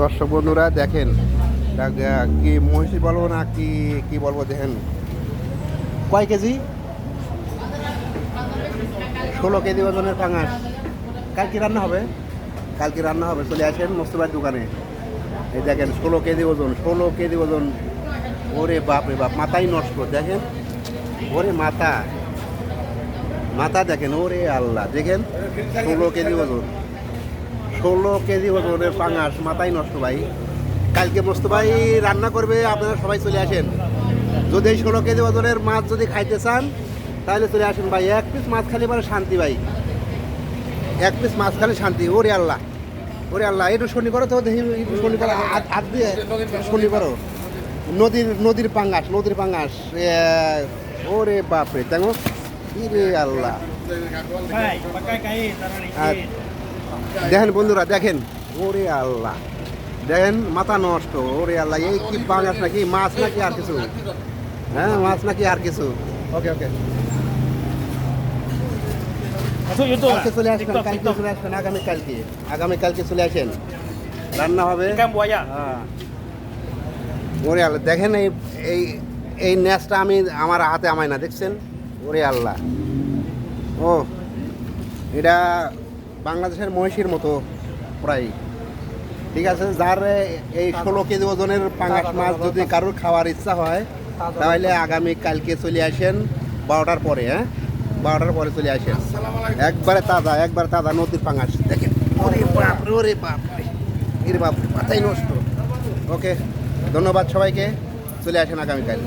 দর্শক বন্ধুরা দেখেন, কি মহিষী বলবো না কি কি বলবো, দেখেন কয় কেজি, 16 কেজি ওজনের পাঙাশ। কালকে রান্না হবে, কালকে রান্না হবে। চলে আসেন মোস্তফার দোকানে। এই দেখেন 16 কেজি ওজন, 16 কেজি ওজন। ওরে বাপ রে বাপ, মাথাই নষ্ট। দেখেন ওরে মাথা, মাথা দেখেন, ওরে আল্লাহ। দেখেন 16 কেজি ওজন, 16 কেজি ওজনের পাঙাশ, মাথাই নষ্ট ভাই। কালকে মোস্তফাই রান্না করবে, আপনারা সবাই চলে আসেন। যদি এই 16 কেজি ওজনের মাছ যদি খাইতে চান তাহলে চলে আসেন ভাই। এক পিস মাছ খালি পরে শান্তি ভাই, এক পিস মাছ খালি শান্তি। ওরে আল্লাহ, ওরে আল্লাহ। একটু শনি করো তো দেখি, একটু শনি করো, হাত দিয়ে শনি করো। নদীর পাঙ্গাস, নদীর পাঙ্গাস। ওরে বাপরে, দেখো রে আল্লাহ। দেখেন বন্ধুরা, দেখেন ওরে আল্লাহ, দেখেন মাথা নষ্ট। ওরে আল্লাহ, এই কি পাঙ্গাস নাকি মাছ নাকি আর কিছু? হ্যাঁ মাছ নাকি আর কিছু? ওকে ওকে, কালকে চলে আসবেন, কালকে চলে আসবেন, আগামীকালকে চলে আসেন, রান্না হবে। হ্যাঁ ওরে আল্লাহ, দেখেন এই এই এই ন্যাসটা আমি আমার হাতে আমায় না, দেখছেন? ওরে আল্লাহ, ও এটা বাংলাদেশের মহিষীর মতো প্রায়। ঠিক আছে, যার এই 16 কেজি ওজনের পাঙাশ মাছ যদি কারোর খাওয়ার ইচ্ছা হয় তাহলে আগামীকালকে চলে আসেন 12টার পরে। হ্যাঁ 12টার পরে চলে আসেন, একবারে তাজা, একবারে তাজা নদীর পাঙাশ। দেখেন ওরে বাপ রে, ওরে বাপ রে, এর বাপ, মাথাই নষ্ট। ওকে, ধন্যবাদ সবাইকে, চলে আসেন আগামীকাল।